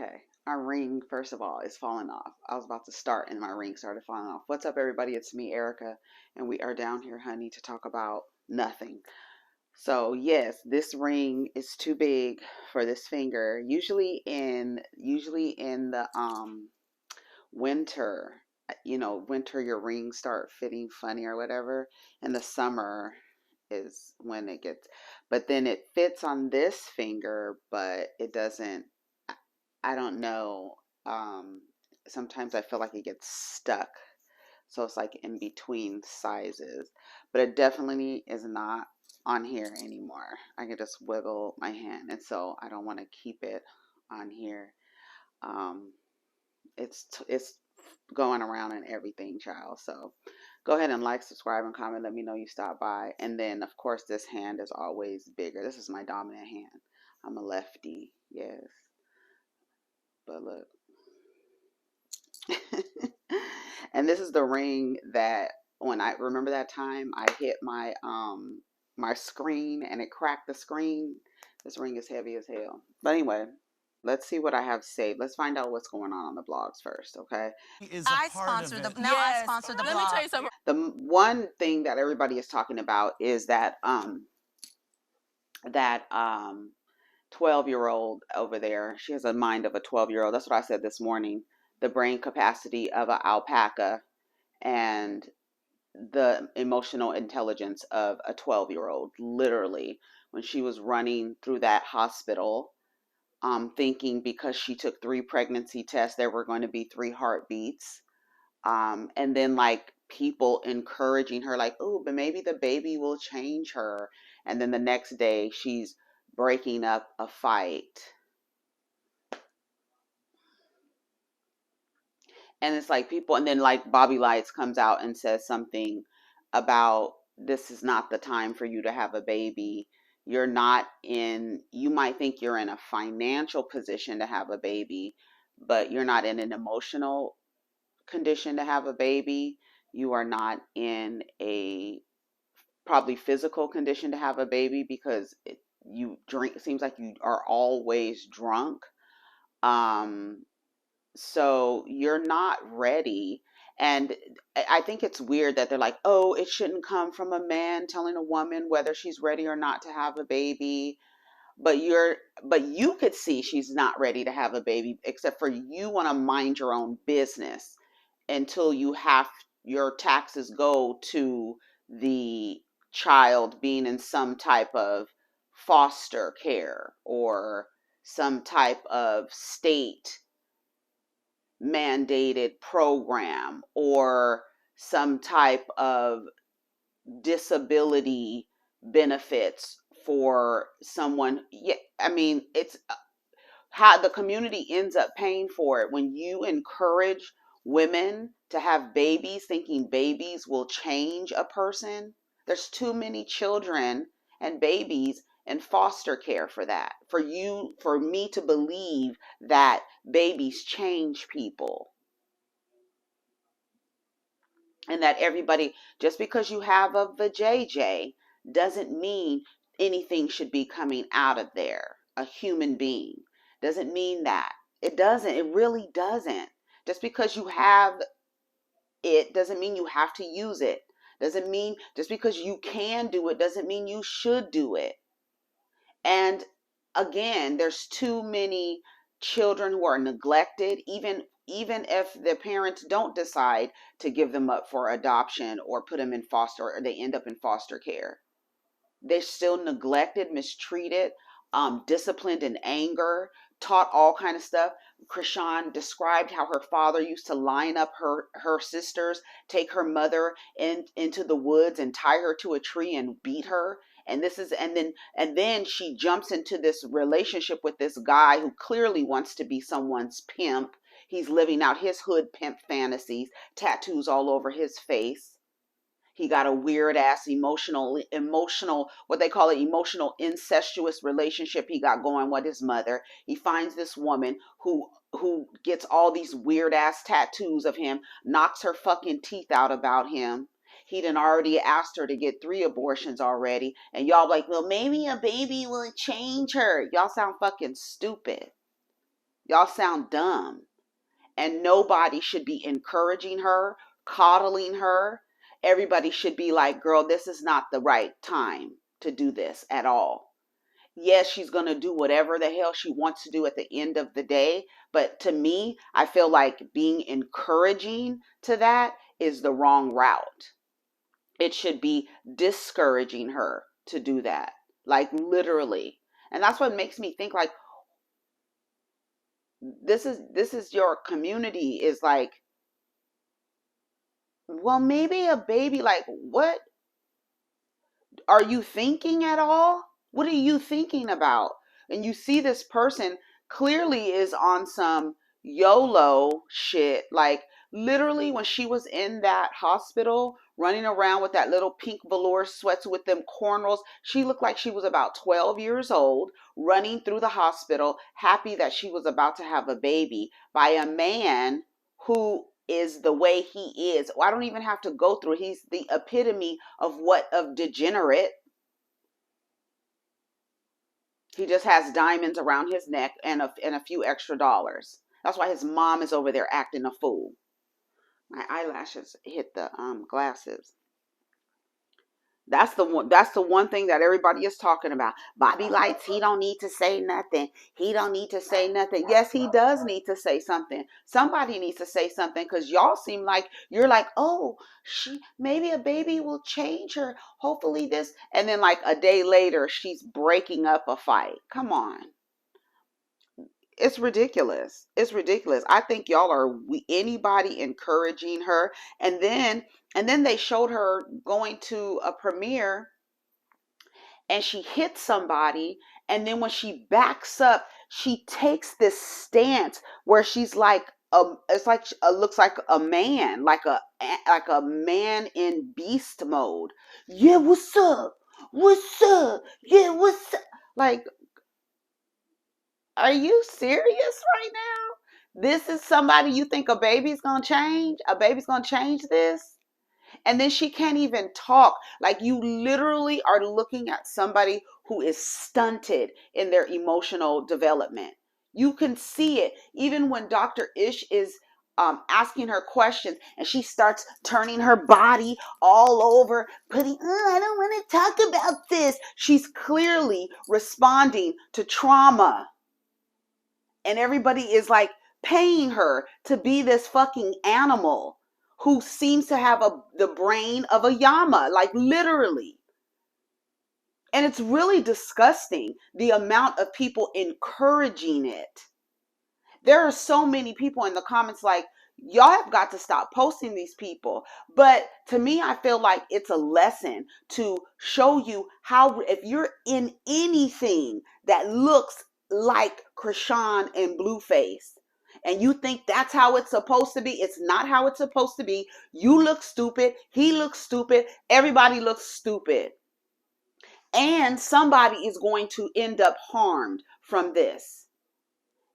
Okay. Our ring, first of all, is falling off. I was about to start and my ring started falling off. What's up, everybody? It's me, Erica, and we are down here, honey, to talk about nothing. So, yes, this ring is too big for this finger. Usually in the winter, winter your rings start fitting funny or whatever. In the summer is when it gets, but then it fits on this finger, but it doesn't. I don't know. Um, Sometimes I feel like it gets stuck. So it's like in between sizes. But it definitely is not on here anymore. I can just wiggle my hand. And so I don't want to keep it on here. Um, it's going around and everything, child. So go ahead and like, subscribe, and comment. Let me know you stopped by. And then, of course, this hand is always bigger. This is my dominant hand. I'm a lefty. Yes. But look. And this is the ring that when I remember that time I hit my screen and it cracked the screen. This ring is heavy as hell. But anyway, let's see what I have saved. Let's find out what's going on the blogs first, okay? I sponsor the now. Yes. I sponsor the blog. Let me tell you something. The one thing that everybody is talking about is that 12-year-old over there. She has a mind of a 12-year-old. That's what I said this morning. The brain capacity of an alpaca and the emotional intelligence of a 12-year-old. Literally, when she was running through that hospital, thinking because she took 3 pregnancy tests, there were going to be 3 heartbeats. And then like people encouraging her, like, oh, but maybe the baby will change her. And then the next day she's breaking up a fight. And it's like people, and then like Bobby Lights comes out and says something about this is not the time for you to have a baby. You might think you're in a financial position to have a baby, but you're not in an emotional condition to have a baby. You are not in a probably physical condition to have a baby because you drink, it seems like you are always drunk. So you're not ready. And I think it's weird that they're like, oh, it shouldn't come from a man telling a woman whether she's ready or not to have a baby. But you could see she's not ready to have a baby, except for you want to mind your own business until you have your taxes go to the child being in some type of foster care or some type of state mandated program or some type of disability benefits for someone. Yeah, I mean, it's how the community ends up paying for it when you encourage women to have babies thinking babies will change a person. There's too many children and babies in foster care for that. For me to believe that babies change people. And that everybody, just because you have a vajayjay doesn't mean anything should be coming out of there. A human being doesn't mean that. It doesn't. It really doesn't. Just because you have it doesn't mean you have to use it. Doesn't mean just because you can do it doesn't mean you should do it. And again, there's too many children who are neglected, even if their parents don't decide to give them up for adoption or put them in foster, or they end up in foster care. They're still neglected, mistreated, disciplined in anger, taught all kind of stuff. Chrisean described how her father used to line up her sisters, take her mother into the woods and tie her to a tree and beat her. And then she jumps into this relationship with this guy who clearly wants to be someone's pimp. He's living out his hood pimp fantasies, tattoos all over his face. He got a weird ass emotional, what they call it, emotional incestuous relationship he got going with his mother. He finds this woman who gets all these weird ass tattoos of him, knocks her fucking teeth out about him. He done already asked her to get 3 abortions already. And y'all like, well, maybe a baby will change her. Y'all sound fucking stupid. Y'all sound dumb. And nobody should be encouraging her, coddling her. Everybody should be like, girl, this is not the right time to do this at all. Yes, she's going to do whatever the hell she wants to do at the end of the day. But to me, I feel like being encouraging to that is the wrong route. It should be discouraging her to do that. Like literally. And that's what makes me think like, this is your community is like, well, maybe a baby, like, what are you thinking at all? What are you thinking about? And you see this person clearly is on some YOLO shit. Like, literally, when she was in that hospital, running around with that little pink velour sweats with them cornrows, she looked like she was about 12 years old, running through the hospital, happy that she was about to have a baby by a man who is the way he is. I don't even have to go through. He's the epitome of degenerate. He just has diamonds around his neck and a few extra dollars. That's why his mom is over there acting a fool. My eyelashes hit the glasses. That's the one thing that everybody is talking about. Bobby Lights, he don't need to say nothing. He don't need to say nothing. Yes, he does need to say something. Somebody needs to say something, because y'all seem like you're like, oh, maybe a baby will change her. Hopefully this. And then like a day later, she's breaking up a fight. Come on. It's ridiculous. It's ridiculous. I think y'all are anybody encouraging her. And then they showed her going to a premiere and she hits somebody. And then when she backs up, she takes this stance where she's like, it's like looks like a man, like a man in beast mode. Yeah, what's up? What's up? Yeah, what's up? Like, are you serious right now? This is somebody you think a baby's gonna change? A baby's gonna change this? And then she can't even talk. Like, you literally are looking at somebody who is stunted in their emotional development. You can see it. Even when Dr. Ish is asking her questions and she starts turning her body all over, putting, I don't want to talk about this. She's clearly responding to trauma. And everybody is like paying her to be this fucking animal who seems to have the brain of a llama, like literally. And it's really disgusting, the amount of people encouraging it. There are so many people in the comments like, y'all have got to stop posting these people. But to me, I feel like it's a lesson to show you how, if you're in anything that looks like Krishan and Blueface, and you think that's how it's supposed to be, it's not how it's supposed to be. You look stupid. He looks stupid. Everybody looks stupid. And somebody is going to end up harmed from this.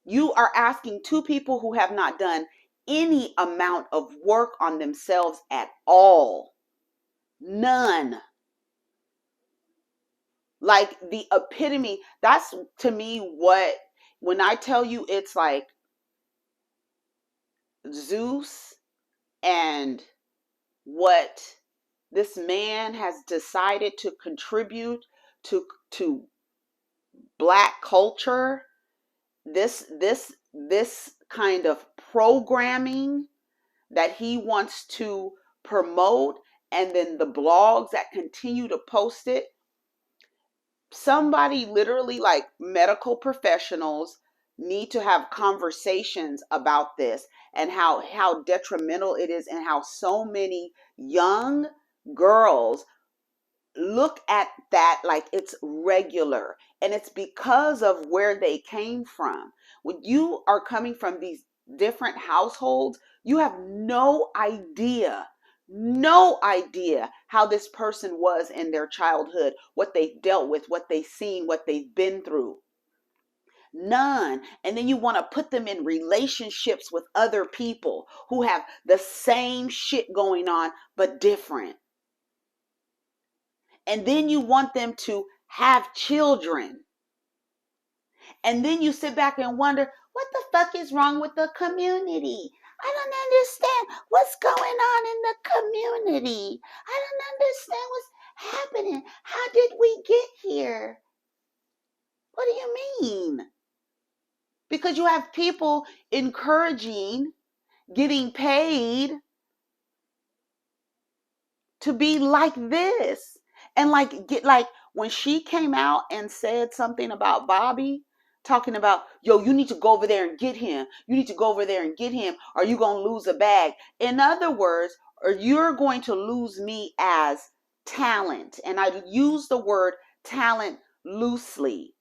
You are asking two people who have not done any amount of work on themselves at all. None. Like the epitome. That's to me what, when I tell you it's like Zeus and what this man has decided to contribute to Black culture, this kind of programming that he wants to promote, and then the blogs that continue to post it. Somebody literally, like medical professionals, need to have conversations about this and how detrimental it is, and how so many young girls look at that like it's regular. And it's because of where they came from. When you are coming from these different households, you have no idea how this person was in their childhood, what they've dealt with, what they've seen, what they've been through. None. And then you want to put them in relationships with other people who have the same shit going on, but different. And then you want them to have children. And then you sit back and wonder, what the fuck fuck is wrong with the community? I don't understand what's going on in the community. I don't understand what's happening. How did we get here? What do you mean? Because you have people encouraging, getting paid to be like this. And when she came out and said something about Bobby, talking about, yo, you need to go over there and get him. You need to go over there and get him, or you're going to lose a bag. In other words, or you're going to lose me as talent. And I use the word talent loosely.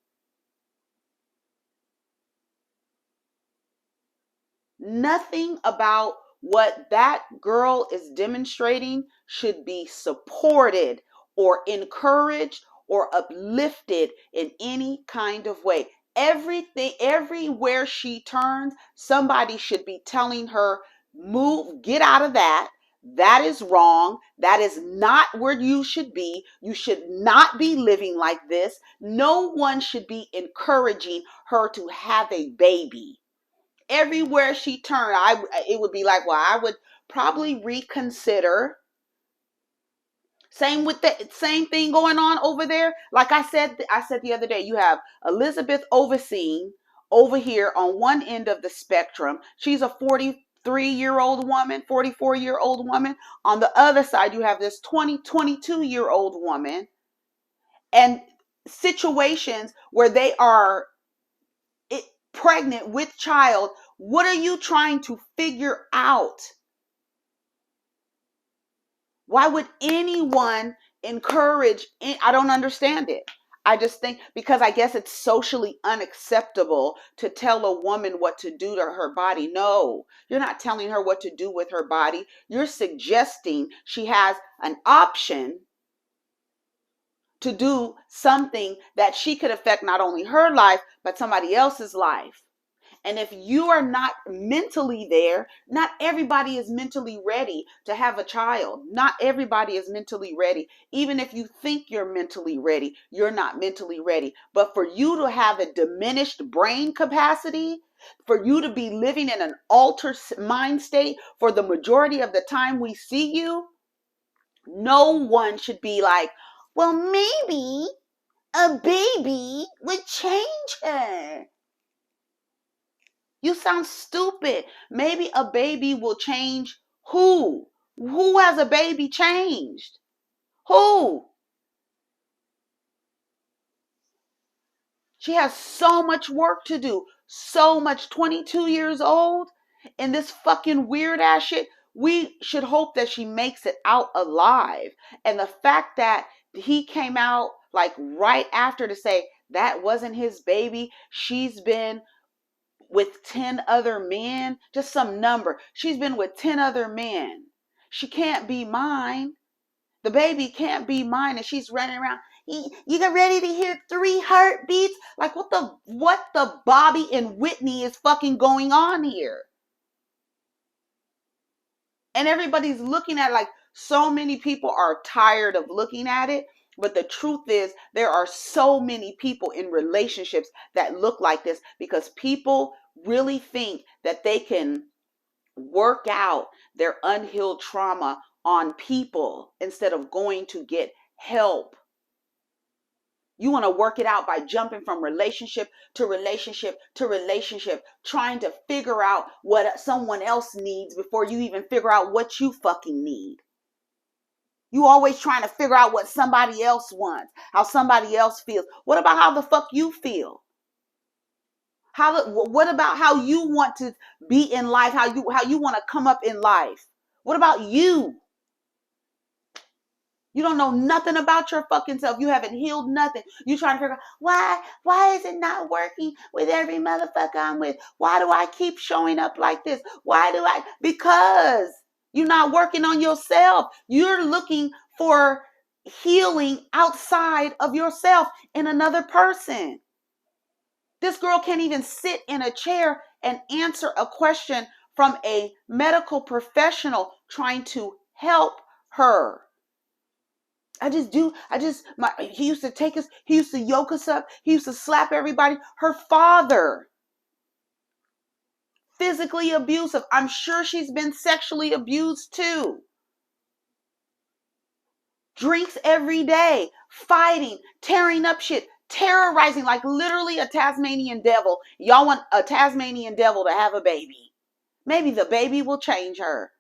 Nothing about what that girl is demonstrating should be supported or encouraged or uplifted in any kind of way. Everything, everywhere she turns, somebody should be telling her, move, get out of that. That is wrong. That is not where you should be. You should not be living like this. No one should be encouraging her to have a baby. Everywhere she turned, it would be like, well, I would probably reconsider. Same with the same thing going on over there. Like I said the other day, you have Elizabeth overseeing over here on one end of the spectrum. She's a 43-year-old woman, 44-year-old woman. On the other side, you have this 22-year-old woman, and situations where they are pregnant with child. What are you trying to figure out? Why would anyone encourage? I don't understand it. I just think, because I guess it's socially unacceptable to tell a woman what to do to her body. No, you're not telling her what to do with her body. You're suggesting she has an option to do something that she could affect not only her life, but somebody else's life. And if you are not mentally there, not everybody is mentally ready to have a child. Not everybody is mentally ready. Even if you think you're mentally ready, you're not mentally ready. But for you to have a diminished brain capacity, for you to be living in an altered mind state for the majority of the time we see you, no one should be like, well, maybe a baby would change her. You sound stupid. Maybe a baby will change who? Who has a baby changed? Who? She has so much work to do. So much. 22 years old and this fucking weird ass shit. We should hope that she makes it out alive. And the fact that he came out like right after to say that wasn't his baby. She's been with 10 other men, just some number. She's been with 10 other men. She can't be mine. The baby can't be mine. And she's running around. You got ready to hear 3 heartbeats? Like what the Bobby and Whitney is fucking going on here? And everybody's looking at it like, so many people are tired of looking at it. But the truth is, there are so many people in relationships that look like this because people really think that they can work out their unhealed trauma on people instead of going to get help. You want to work it out by jumping from relationship to relationship to relationship, trying to figure out what someone else needs before you even figure out what you fucking need. You always trying to figure out what somebody else wants, how somebody else feels. What about how the fuck you feel? What about how you want to be in life? How you want to come up in life? What about you? You don't know nothing about your fucking self. You haven't healed nothing. You trying to figure out why is it not working with every motherfucker I'm with? Why do I keep showing up like this? Because you're not working on yourself. You're looking for healing outside of yourself in another person. This girl can't even sit in a chair and answer a question from a medical professional trying to help her. He used to take us, he used to yoke us up, he used to slap everybody. Her father physically abusive. I'm sure she's been sexually abused too. Drinks every day, fighting, tearing up shit, terrorizing, like literally a Tasmanian devil. Y'all want a Tasmanian devil to have a baby. Maybe the baby will change her.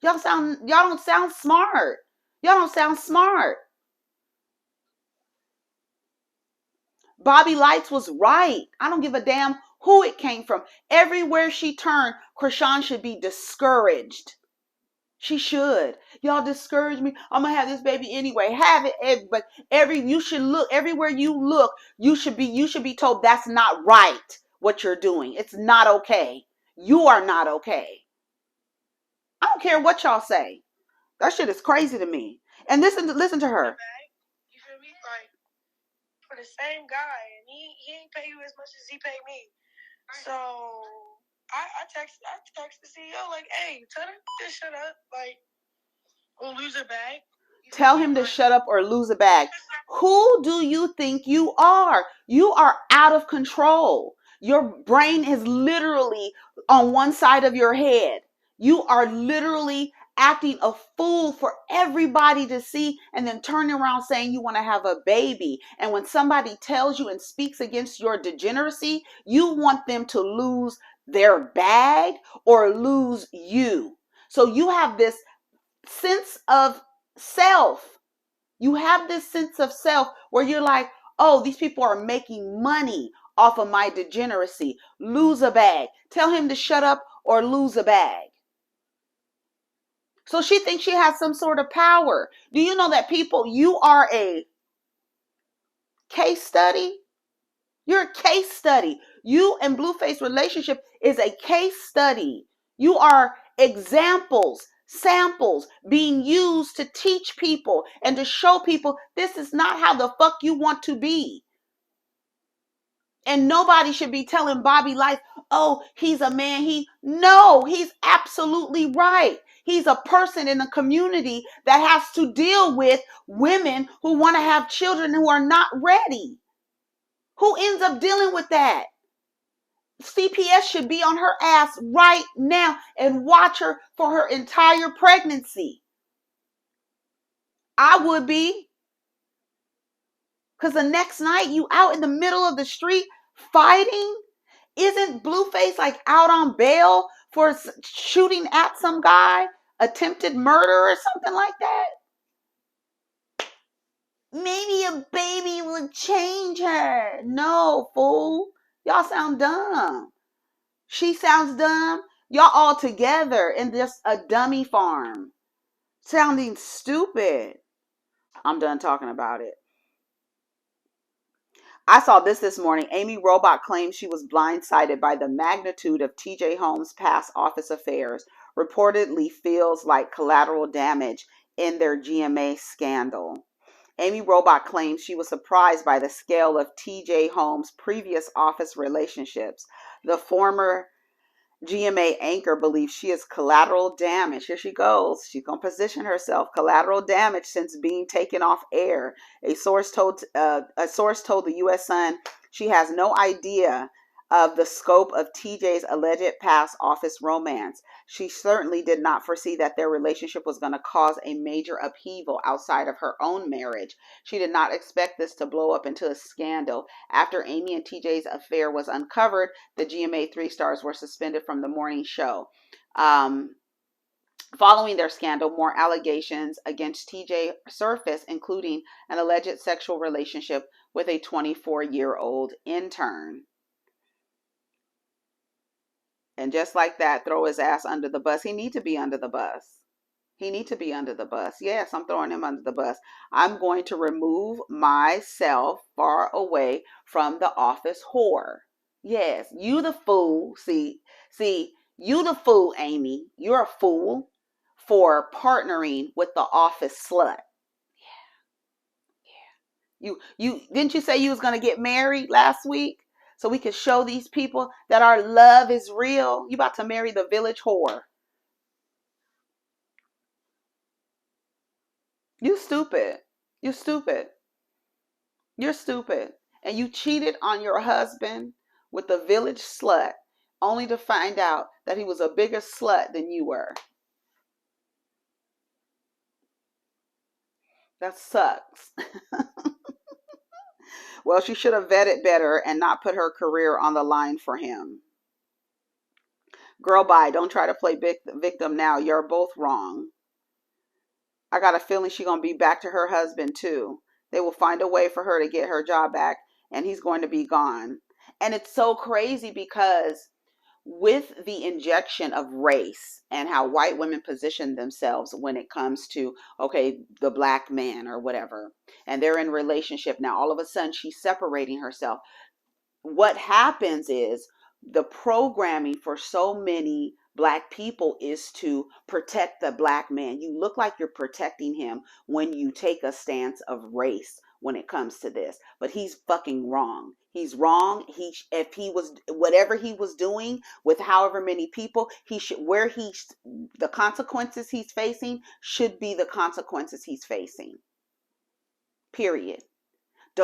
Y'all don't sound smart. Y'all don't sound smart. Bobby Lights was right. I don't give a damn who it came from. Everywhere she turned, Chrisean should be discouraged. She should. Y'all discourage me. I'm gonna have this baby anyway. Have it, but you should look everywhere you look. You should be told that's not right. What you're doing, it's not okay. You are not okay. I don't care what y'all say. That shit is crazy to me. And listen to her. You feel me? Like, for the same guy, and he ain't pay you as much as he paid me. So I text the CEO like, hey, tell him to shut up, like, or lose a bag. Tell him to shut up or lose a bag. Who do you think you are? You are out of control. Your brain is literally on one side of your head. You are literally acting a fool for everybody to see, and then turning around saying you want to have a baby. And when somebody tells you and speaks against your degeneracy, you want them to lose their bag or lose you. So you have this sense of self. You have this sense of self where you're like, oh, these people are making money off of my degeneracy. Lose a bag. Tell him to shut up or lose a bag. So she thinks she has some sort of power. Do you know that you are a case study? You're a case study. You and Blueface relationship is a case study. You are examples, samples being used to teach people and to show people this is not how the fuck you want to be. And nobody should be telling Bobby Life, oh, he's a man. No, he's absolutely right. He's a person in a community that has to deal with women who want to have children who are not ready. Who ends up dealing with that? CPS should be on her ass right now and watch her for her entire pregnancy. I would be. Because the next night you out in the middle of the street fighting. Isn't Blueface like out on bail for shooting at some guy? Attempted murder or something like that? Maybe a baby would change her. No, fool. Y'all sound dumb. She sounds dumb. Y'all all together in just a dummy farm. Sounding stupid. I'm done talking about it. I saw this morning. Amy Robach claims she was blindsided by the magnitude of TJ Holmes' past office affairs. Reportedly feels like collateral damage in their GMA scandal. Amy Robach claims she was surprised by the scale of TJ Holmes' previous office relationships. The former GMA anchor believes she is collateral damage. Here she goes. She's going to position herself. Collateral damage since being taken off air. A source told the U.S. Sun she has no idea of the scope of TJ's alleged past office romance. She certainly did not foresee that their relationship was going to cause a major upheaval outside of her own marriage. She did not expect this to blow up into a scandal. After Amy and TJ's affair was uncovered, the GMA 3 stars were suspended from the morning show. Following their scandal, more allegations against TJ surfaced, including an alleged sexual relationship with a 24-year-old intern. And just like that, throw his ass under the bus. He need to be under the bus. He need to be under the bus. Yes, I'm throwing him under the bus. I'm going to remove myself far away from the office whore. Yes, you the fool. See, you the fool, Amy. You're a fool for partnering with the office slut. Yeah. You didn't you say you was going to get married last week? So we could show these people that our love is real. You about to marry the village whore. You stupid. You stupid. You're stupid. And you cheated on your husband with the village slut. only to find out that he was a bigger slut than you were. That sucks. Well, she should have vetted better and not put her career on the line for him. Girl, bye. Don't try to play victim now. You're both wrong. I got a feeling she's going to be back to her husband, too. They will find a way for her to get her job back, and he's going to be gone. And it's so crazy because with the injection of race and how white women position themselves when it comes to, okay, the black man or whatever, and they're in a relationship now, all of a sudden she's separating herself. What happens is the programming for so many black people is to protect the black man. You look like you're protecting him when you take a stance of race when it comes to this, but he's fucking wrong. He's wrong. If he was, whatever he was doing with however many people, he should, the consequences he's facing should be the consequences he's facing. Period.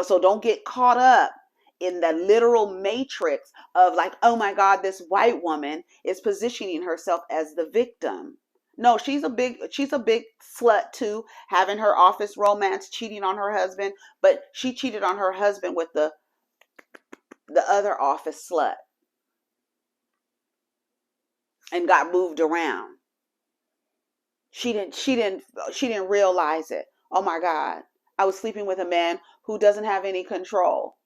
So don't get caught up in the literal matrix of like, oh my God, this white woman is positioning herself as the victim. No, she's a big slut too, having her office romance, cheating on her husband, but she cheated on her husband with the other office slut and got moved around. She didn't realize it. Oh my God, I was sleeping with a man who doesn't have any control.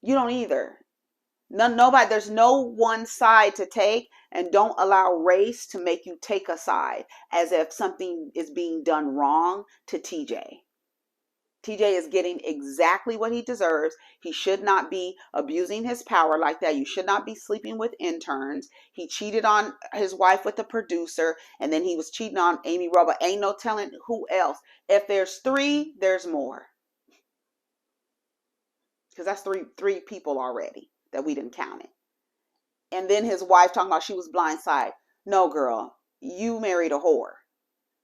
You don't either. Nobody, there's no one side to take, and don't allow race to make you take a side as if something is being done wrong to TJ. TJ is getting exactly what he deserves. He should not be abusing his power like that. You should not be sleeping with interns. He cheated on his wife with the producer, and then he was cheating on Amy Robach. Ain't no telling who else. If there's 3, there's more. Because that's three people already that we didn't count it. And then his wife talking about she was blindsided. No, girl, you married a whore.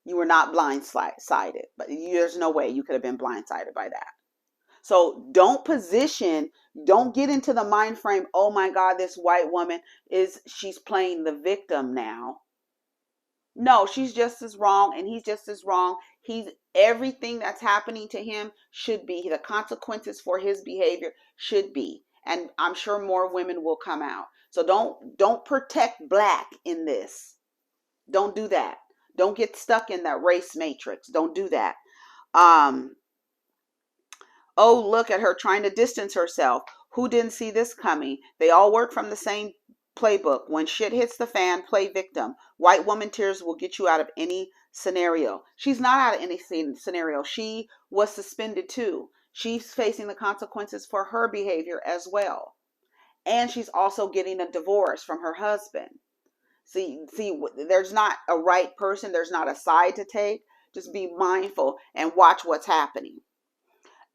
You were not blindsided, but there's no way you could have been blindsided by that. So don't get into the mind frame, oh my God, this white woman she's playing the victim now. No, she's just as wrong and he's just as wrong. Everything that's happening to him should be, the consequences for his behavior should be. And I'm sure more women will come out. So don't protect black in this. Don't do that. Don't get stuck in that race matrix. Don't do that. Oh, look at her trying to distance herself. Who didn't see this coming? They all work from the same playbook. When shit hits the fan, play victim. White woman tears will get you out of any scenario. She's not out of any scenario. She was suspended too. She's facing the consequences for her behavior as well. And she's also getting a divorce from her husband. See, there's not a right person. There's not a side to take. Just be mindful and watch what's happening.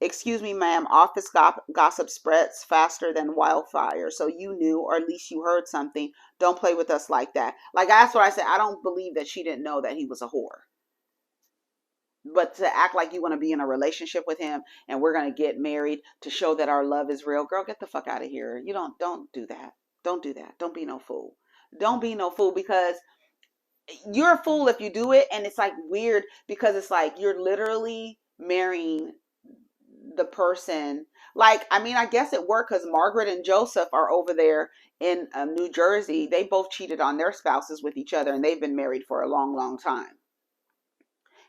Excuse me, ma'am, office gossip spreads faster than wildfire. So you knew, or at least you heard something. Don't play with us like that. Like, that's what I said. I don't believe that she didn't know that he was a whore. But to act like you want to be in a relationship with him and we're going to get married to show that our love is real. Girl, get the fuck out of here. You don't do that. Don't do that. Don't be no fool. Don't be no fool, because you're a fool if you do it. And it's like weird because it's like you're literally marrying the person. Like, I mean, I guess it worked because Margaret and Joseph are over there in New Jersey. They both cheated on their spouses with each other and they've been married for a long, long time.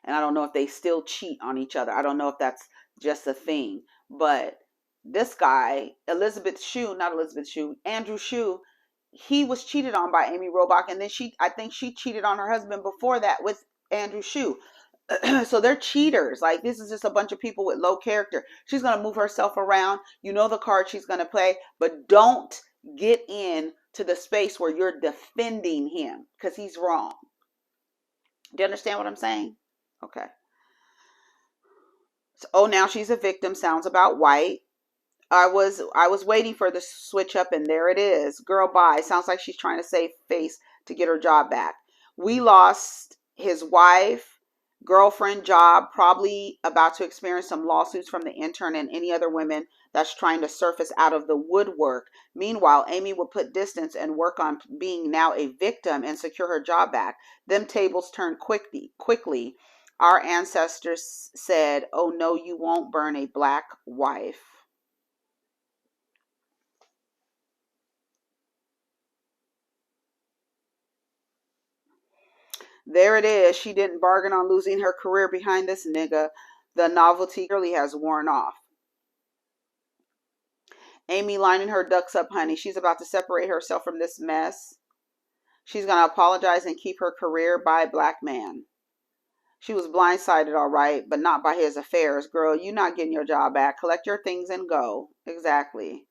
And I don't know if they still cheat on each other. I don't know if that's just a thing. But this guy, Andrew Shue, he was cheated on by Amy Robach. And then I think she cheated on her husband before that with Andrew Shue. So they're cheaters. Like, this is just a bunch of people with low character. She's going to move herself around. You know the card she's going to play. But don't get in to the space where you're defending him because he's wrong. Do you understand what I'm saying? Okay. So, now she's a victim. Sounds about white. I was waiting for the switch up, and there it is. Girl, bye. Sounds like she's trying to save face to get her job back. We lost his wife, girlfriend, job, probably about to experience some lawsuits from the intern and any other women that's trying to surface out of the woodwork. Meanwhile, Amy would put distance and work on being now a victim and secure her job back. Them tables turned quickly. Our ancestors said, "Oh no, you won't burn a black wife." There it is. She didn't bargain on losing her career behind this nigga. The novelty clearly has worn off. Amy lining her ducks up, honey. She's about to separate herself from this mess. She's going to apologize and keep her career by black man. She was blindsided, all right, but not by his affairs. Girl, you not getting your job back. Collect your things and go. Exactly.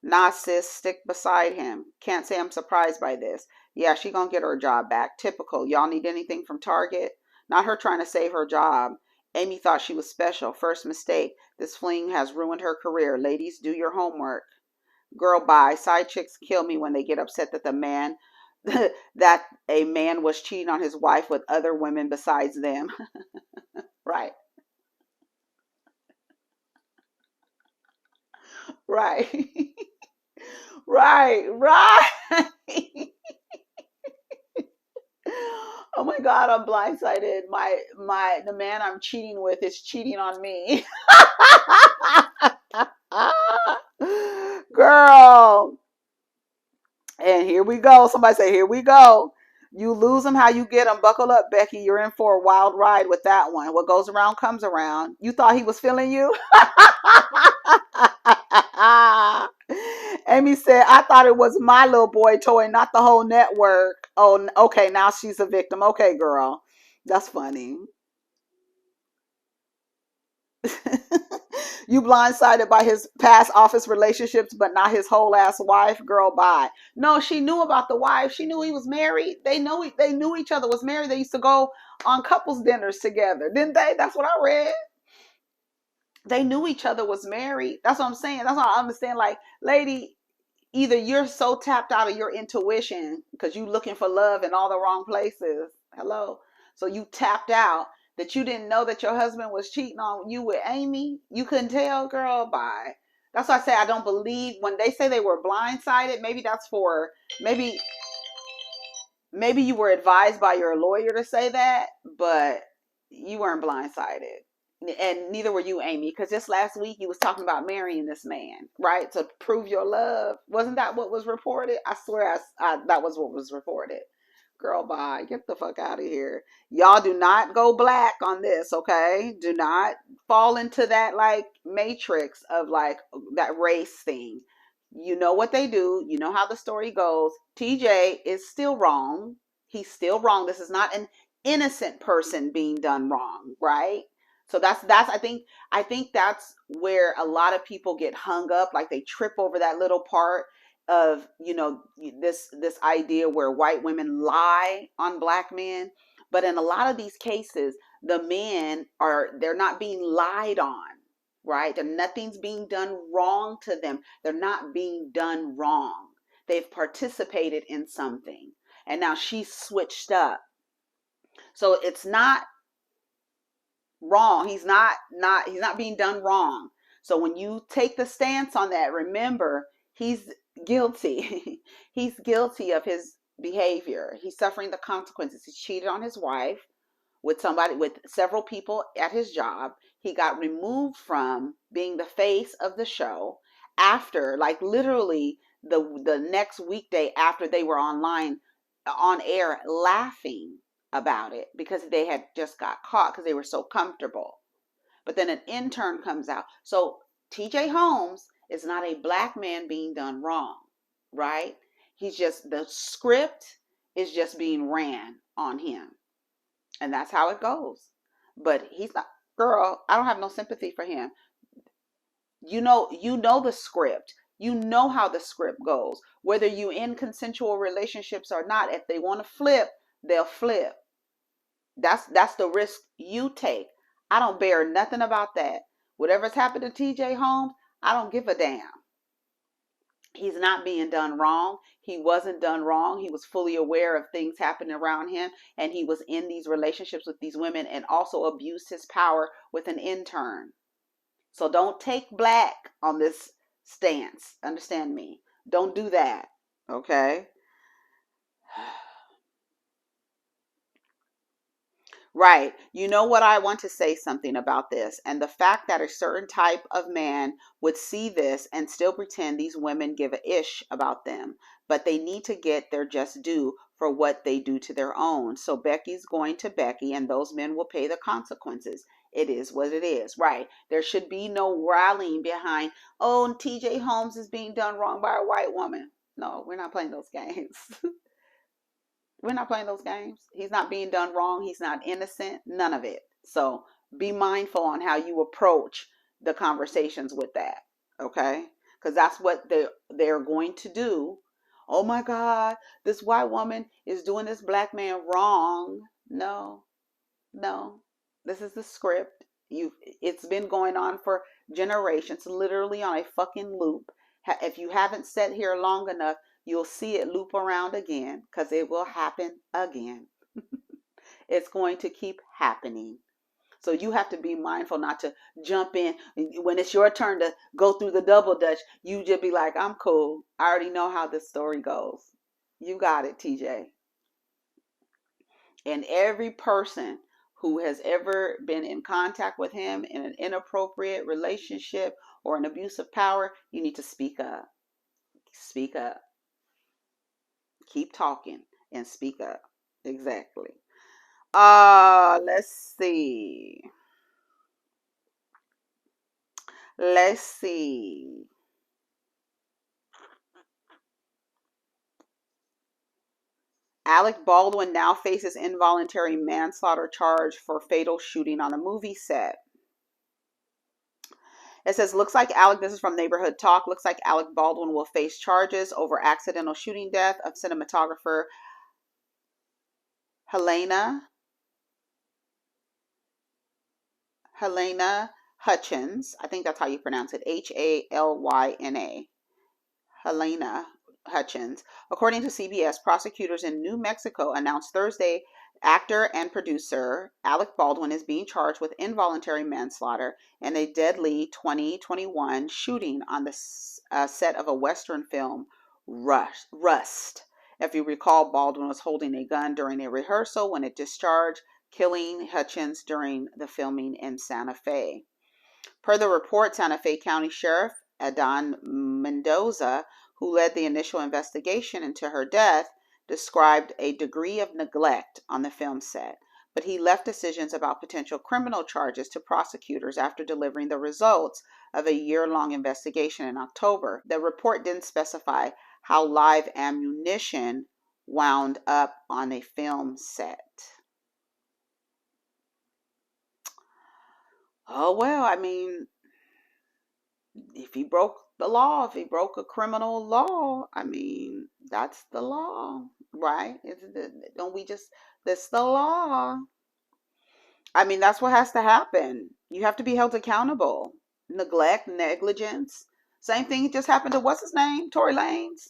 Nah, sis, stick beside him. Can't say I'm surprised by this. Yeah, she gonna get her job back. Typical. Y'all need anything from Target? Not her trying to save her job. Amy thought she was special. First mistake. This fling has ruined her career. Ladies, do your homework. Girl, bye. Side chicks kill me when they get upset that that a man was cheating on his wife with other women besides them. Right. Right. Right. Oh my God, I'm blindsided. The man I'm cheating with is cheating on me. Girl. And here we go. Somebody say, here we go. You lose them how you get them. Buckle up, Becky. You're in for a wild ride with that one. What goes around comes around. You thought he was feeling you? Amy said, I thought it was my little boy toy, not the whole network. Oh, okay. Now she's a victim. Okay, girl. That's funny. You blindsided by his past office relationships, but not his whole ass wife. Girl, bye. No, she knew about the wife. She knew he was married. They knew each other was married. They used to go on couples dinners together, didn't they? That's what I read. They knew each other was married. That's what I'm saying. That's what I understand. Like, lady, either you're so tapped out of your intuition because you looking for love in all the wrong places. Hello. So you tapped out that you didn't know that your husband was cheating on you with Amy. You couldn't tell, girl. Bye. That's why I say I don't believe when they say they were blindsided. Maybe that's for maybe you were advised by your lawyer to say that, but you weren't blindsided. And neither were you, Amy, because just last week you was talking about marrying this man, right? To prove your love. Wasn't that what was reported? I swear that was what was reported. Girl, bye. Get the fuck out of here. Y'all do not go black on this, okay? Do not fall into that like matrix of like that race thing. You know what they do. You know how the story goes. TJ is still wrong. He's still wrong. This is not an innocent person being done wrong, right? So that's I think that's where a lot of people get hung up, like they trip over that little part of, this idea where white women lie on black men. But in a lot of these cases, the men they're not being lied on, right? Nothing's being done wrong to them. They're not being done wrong. They've participated in something. And now she's switched up. So it's not wrong. He's not being done wrong. So when you take the stance on that, remember, he's guilty. He's guilty of his behavior. He's suffering the consequences. He cheated on his wife with several people at his job. He got removed from being the face of the show after, like, literally the next weekday after they were on air laughing about it because they had just got caught because they were so comfortable. But then an intern comes out. So TJ Holmes is not a black man being done wrong, right? The script is just being ran on him. And that's how it goes. But he's not, girl, I don't have no sympathy for him. You know the script. You know how the script goes. Whether you in consensual relationships or not, if they want to flip, they'll flip. That's the risk you take. I don't bear nothing about that. Whatever's happened to TJ Holmes, I don't give a damn. He's not being done wrong. He wasn't done wrong. He was fully aware of things happening around him, and he was in these relationships with these women and also abused his power with an intern. So don't take black on this stance. Understand me? Don't do that. Okay? Right. You know what? I want to say something about this. And the fact that a certain type of man would see this and still pretend these women give a ish about them, but they need to get their just due for what they do to their own. So Becky's going to Becky, and those men will pay the consequences. It is what it is. Right. There should be no rallying behind, oh, TJ Holmes is being done wrong by a white woman. No, we're not playing those games. We're not playing those games. He's not being done wrong. He's not innocent. None of it. So be mindful on how you approach the conversations with that. Okay? Because that's what they're going to do. Oh my God, this white woman is doing this black man wrong. No, no. This is the script. It's been going on for generations, literally on a fucking loop. If you haven't sat here long enough, you'll see it loop around again, because it will happen again. It's going to keep happening. So you have to be mindful not to jump in. When it's your turn to go through the double dutch, you just be like, I'm cool. I already know how this story goes. You got it, TJ. And every person who has ever been in contact with him in an inappropriate relationship or an abuse of power, you need to speak up. Speak up. Keep talking and speak up. Exactly. Let's see. Let's see. Alec Baldwin now faces involuntary manslaughter charge for fatal shooting on a movie set. It says, looks like Alec, this is from Neighborhood Talk, looks like Alec Baldwin will face charges over accidental shooting death of cinematographer Helena Hutchins. I think that's how you pronounce it. Halyna. Helena Hutchins. According to CBS, prosecutors in New Mexico announced Thursday actor and producer Alec Baldwin is being charged with involuntary manslaughter in a deadly 2021 shooting on the set of a Western film, Rust. If you recall, Baldwin was holding a gun during a rehearsal when it discharged, killing Hutchins during the filming in Santa Fe. Per the report, Santa Fe County Sheriff Adan Mendoza, who led the initial investigation into her death, described a degree of neglect on the film set, but he left decisions about potential criminal charges to prosecutors after delivering the results of a year-long investigation in October. The report didn't specify how live ammunition wound up on a film set. Oh, well, I mean, if he broke the law, if he broke a criminal law, I mean, that's the law, right? Don't we just, that's the law. I mean, that's what has to happen. You have to be held accountable. Neglect, negligence. Same thing just happened to, what's his name? Tory Lanez.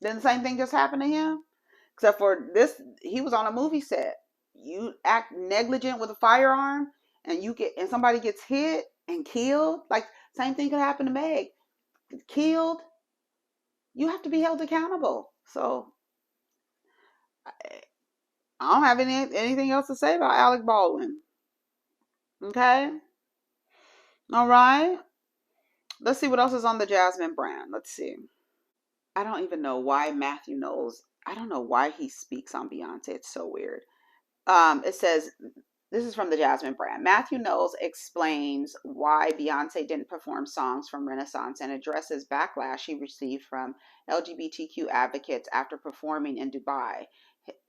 Then the same thing just happened to him? Except for this, he was on a movie set. You act negligent with a firearm, and somebody gets hit and killed. Like, same thing could happen to Meg. Killed. You have to be held accountable. So I don't have anything else to say about Alec Baldwin. Okay. All right. Let's see what else is on the Jasmine brand. Let's see. I don't even know why Matthew Knowles, I don't know why he speaks on Beyonce. It's so weird. It says, this is from the Jasmine brand. Matthew Knowles explains why Beyonce didn't perform songs from Renaissance and addresses backlash he received from LGBTQ advocates after performing in Dubai.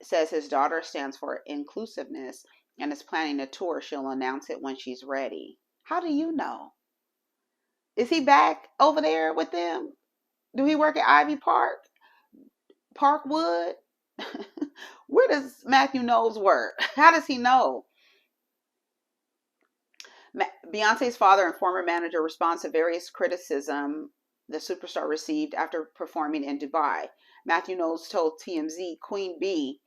Says his daughter stands for inclusiveness and is planning a tour. She'll announce it when she's ready. How do you know? Is he back over there with them? Do he work at Ivy Park? Parkwood? Where does Matthew Knowles work? How does he know? Beyonce's father and former manager responds to various criticism the superstar received after performing in Dubai. Matthew Knowles told TMZ, Queen B,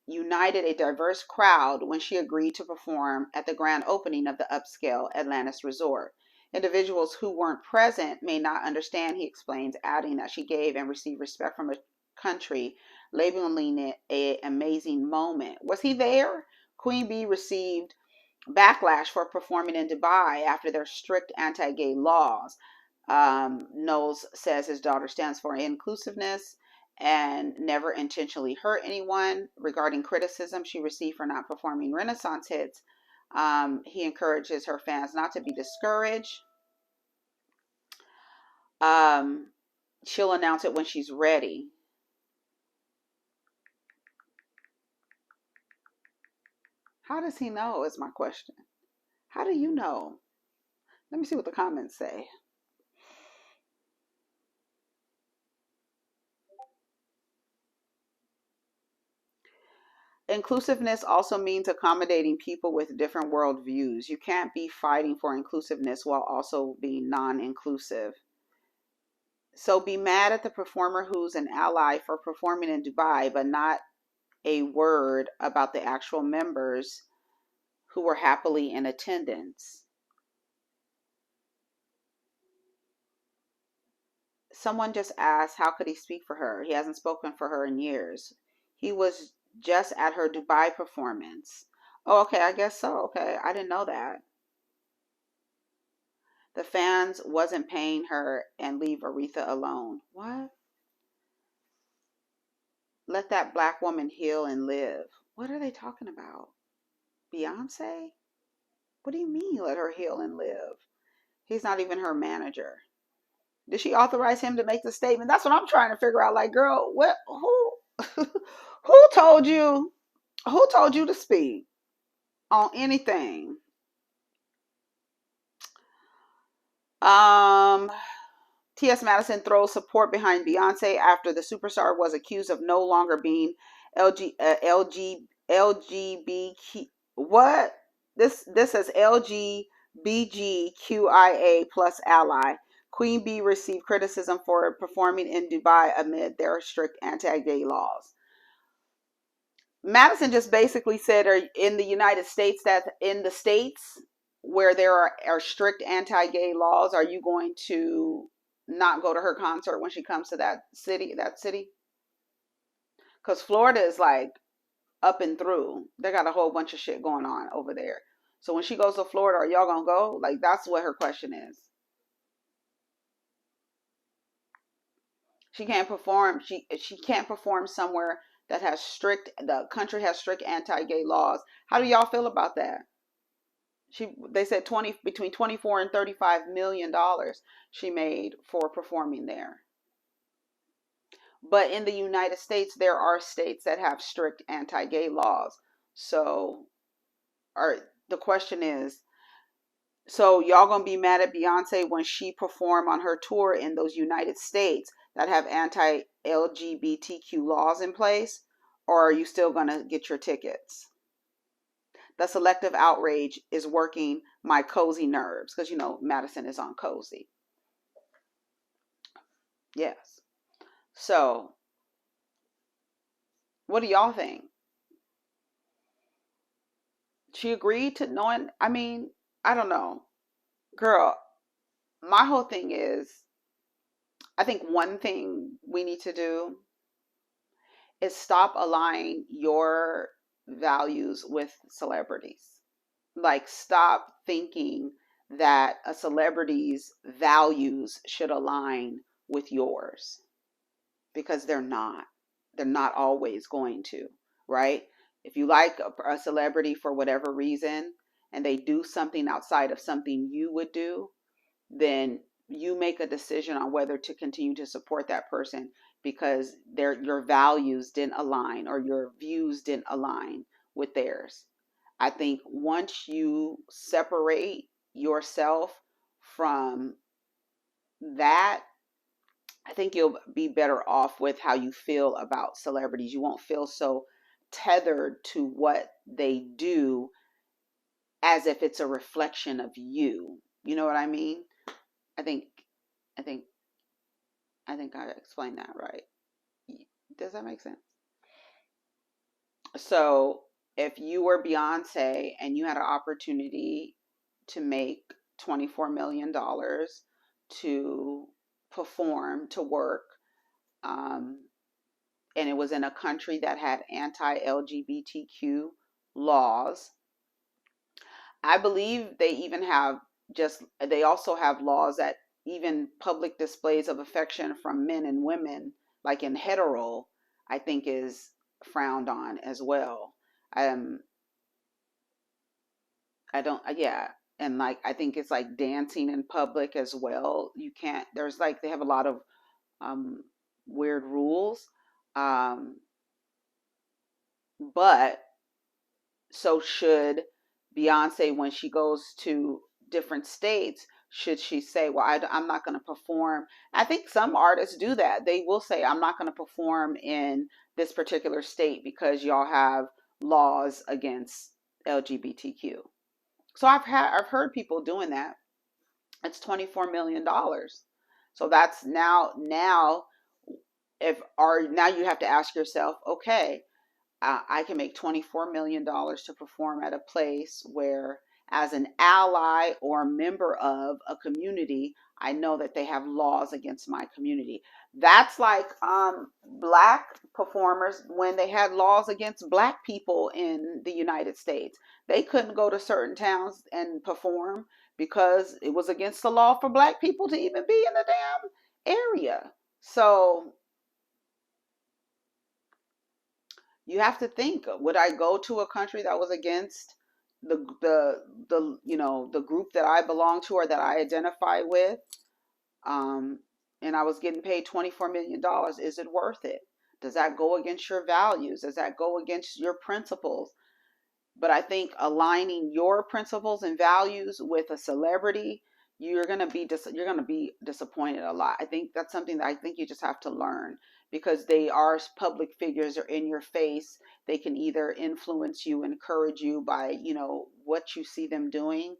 united a diverse crowd when she agreed to perform at the grand opening of the upscale Atlantis resort. Individuals who weren't present may not understand, he explains, adding that she gave and received respect from a country, labeling it an amazing moment. Was he there? Queen Bee received backlash for performing in Dubai after their strict anti-gay laws. Knowles says his daughter stands for inclusiveness and never intentionally hurt anyone. Regarding criticism she received for not performing Renaissance hits, he encourages her fans not to be discouraged. She'll announce it when she's ready. How does he know is my question. How do you know? Let me see what the comments say. Inclusiveness also means accommodating people with different worldviews. You can't be fighting for inclusiveness while also being non-inclusive. So be mad at the performer who's an ally for performing in Dubai, but not a word about the actual members who were happily in attendance. Someone just asked, how could he speak for her? He hasn't spoken for her in years. He was just at her Dubai performance. Oh, okay, I guess so. Okay, I didn't know that. The fans wasn't paying her and leave Aretha alone. What? Let that black woman heal and live. What are they talking about? Beyonce? What do you mean let her heal and live? He's not even her manager. Did she authorize him to make the statement? That's what I'm trying to figure out. Like, girl, what? Who? Who told you? Who told you to speak on anything? T.S. Madison throws support behind Beyonce after the superstar was accused of no longer being LGBTQ. What? This says LGBTQIA plus ally. Queen Bee received criticism for performing in Dubai amid their strict anti-gay laws. Madison just basically said, in the United States, that in the states where there are strict anti-gay laws, are you going to not go to her concert when she comes to that city? Because Florida is like up and through. They got a whole bunch of shit going on over there. So when she goes to Florida, are y'all gonna go? Like, that's what her question is. She can't perform. She can't perform somewhere that has the country has strict anti-gay laws. How do y'all feel about that? They said between 24 and 35 million dollars she made for performing there. But in the United States, there are states that have strict anti-gay laws. So the question is, so y'all gonna be mad at Beyonce when she perform on her tour in those United States that have anti-LGBTQ laws in place, or are you still gonna get your tickets? The selective outrage is working my cozy nerves, because Madison is on cozy. Yes. So what do y'all think? She agreed to knowing, I mean, I don't know. Girl, my whole thing is, I think one thing we need to do is stop aligning your values with celebrities. Like, stop thinking that a celebrity's values should align with yours, because they're not. They're not always going to, right? If you like a celebrity for whatever reason and they do something outside of something you would do, then you make a decision on whether to continue to support that person because your values didn't align or your views didn't align with theirs. I think once you separate yourself from that, I think you'll be better off with how you feel about celebrities. You won't feel so tethered to what they do as if it's a reflection of you. You know what I mean? I think I explained that right. Does that make sense? So if you were Beyonce and you had an opportunity to make $24 million to perform, to work, and it was in a country that had anti-LGBTQ laws, I believe they also have laws that even public displays of affection from men and women, like in hetero, I think is frowned on as well. I don't, yeah. And like, I think it's like dancing in public as well. You can't, there's like, they have a lot of um, weird rules. Um, but so should Beyonce, when she goes to different states, should she say, well, I'm not going to perform? I think some artists do that. They will say, I'm not going to perform in this particular state because y'all have laws against LGBTQ. So I've heard people doing that. It's $24 million. So that's now now you have to ask yourself, okay, I can make $24 million to perform at a place where, as an ally or member of a community, I know that they have laws against my community. That's like black performers when they had laws against black people in the United States. They couldn't go to certain towns and perform because it was against the law for black people to even be in the damn area. So you have to think, would I go to a country that was against the group that I belong to or that I identify with, and I was getting paid $24 million? Is it worth it? Does that go against your values? Does that go against your principles? But I think aligning your principles and values with a celebrity, you're gonna be disappointed a lot. I think that's something that I think you just have to learn, because they are public figures, are in your face. They can either influence you, encourage you by what you see them doing,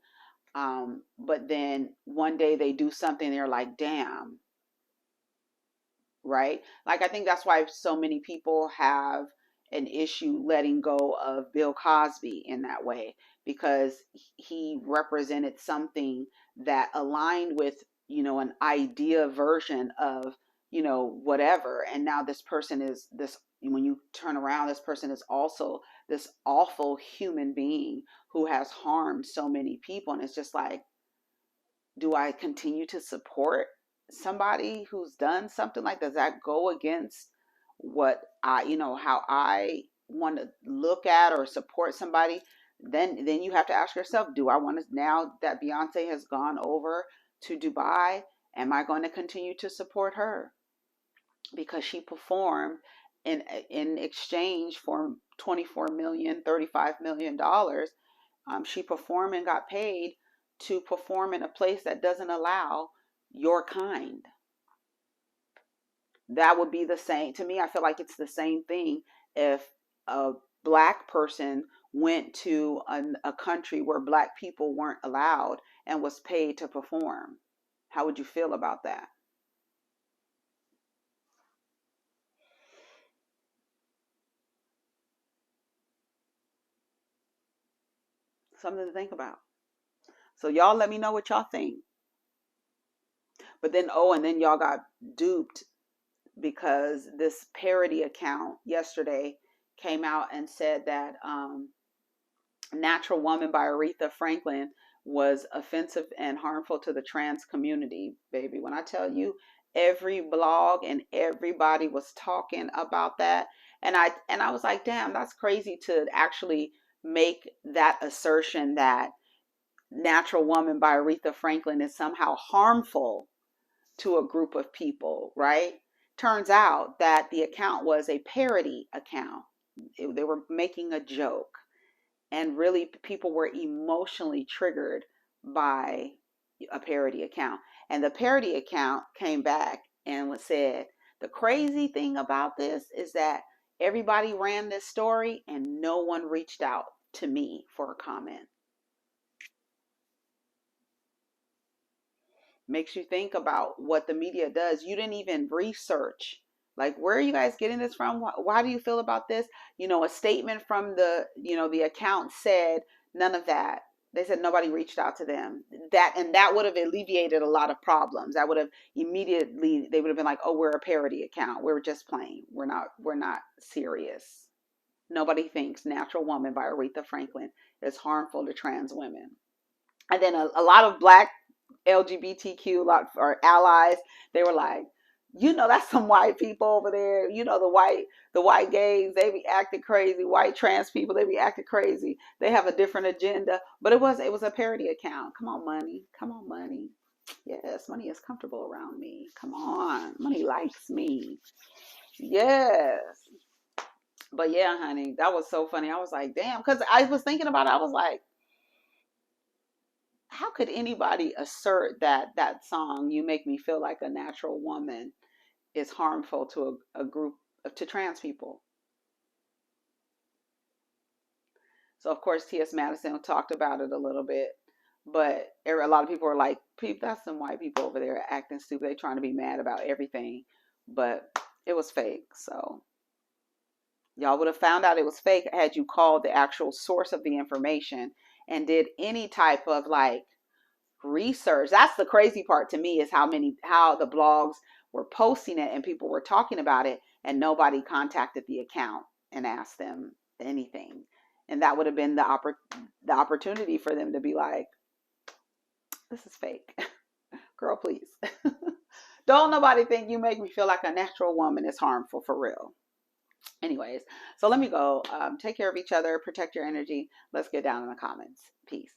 but then one day they do something, they're like, damn, right? Like, I think that's why so many people have an issue letting go of Bill Cosby in that way, because he represented something that aligned with, an idea version of, whatever. And now this person is this, when you turn around, this person is also this awful human being who has harmed so many people. And it's just like, do I continue to support somebody who's done something like, does that go against what how I want to look at or support somebody? Then you have to ask yourself, do I want to, now that Beyonce has gone over to Dubai, am I going to continue to support her because she performed in exchange for 24 million, 35 million dollars? She performed and got paid to perform in a place that doesn't allow your kind. That would be the same. To me, I feel like it's the same thing if a black person went to a country where black people weren't allowed and was paid to perform. How would you feel about that? Something to think about. So y'all let me know what y'all think. But then, and then y'all got duped because this parody account yesterday came out and said that Natural Woman by Aretha Franklin was offensive and harmful to the trans community. Baby, when I tell you, every blog and everybody was talking about that. And I was like, damn, that's crazy to actually make that assertion that Natural Woman by Aretha Franklin is somehow harmful to a group of people, right? Turns out that the account was a parody account. They were making a joke, and really people were emotionally triggered by a parody account. And the parody account came back and said, the crazy thing about this is that everybody ran this story and no one reached out to me for a comment. Makes you think about what the media does. You didn't even research Like, where are you guys getting this from? Why do you feel about this? You know, a statement from the, you know, the account said none of that. They said nobody reached out to them. That would have alleviated a lot of problems. That would have immediately, they would have been like, oh, we're a parody account. We're just playing. We're not serious. Nobody thinks Natural Woman by Aretha Franklin is harmful to trans women. And then a lot of black LGBTQ or allies, they were like, you know, that's some white people over there. You know, the white gays, they be acting crazy. White trans people, they be acting crazy. They have a different agenda. But it was a parody account. Come on, money. Come on, money. Yes, money is comfortable around me. Come on. Money likes me. Yes. But yeah, honey, that was so funny. I was like, damn, because I was thinking about it. I was like, how could anybody assert that that song, You Make Me Feel Like a Natural Woman, is harmful to a group, to trans people? So of course T.S. Madison talked about it a little bit, but a lot of people are like, that's some white people over there acting stupid. They trying to be mad about everything, but it was fake. So y'all would have found out it was fake had you called the actual source of the information and did any type of like research. That's the crazy part to me, is how the blogs were posting it and people were talking about it and nobody contacted the account and asked them anything. And that would have been the opportunity for them to be like, this is fake. Girl, please. Don't nobody think You Make Me Feel Like a Natural Woman is harmful, for real. Anyways, so let me go. Take care of each other. Protect your energy. Let's get down in the comments. Peace.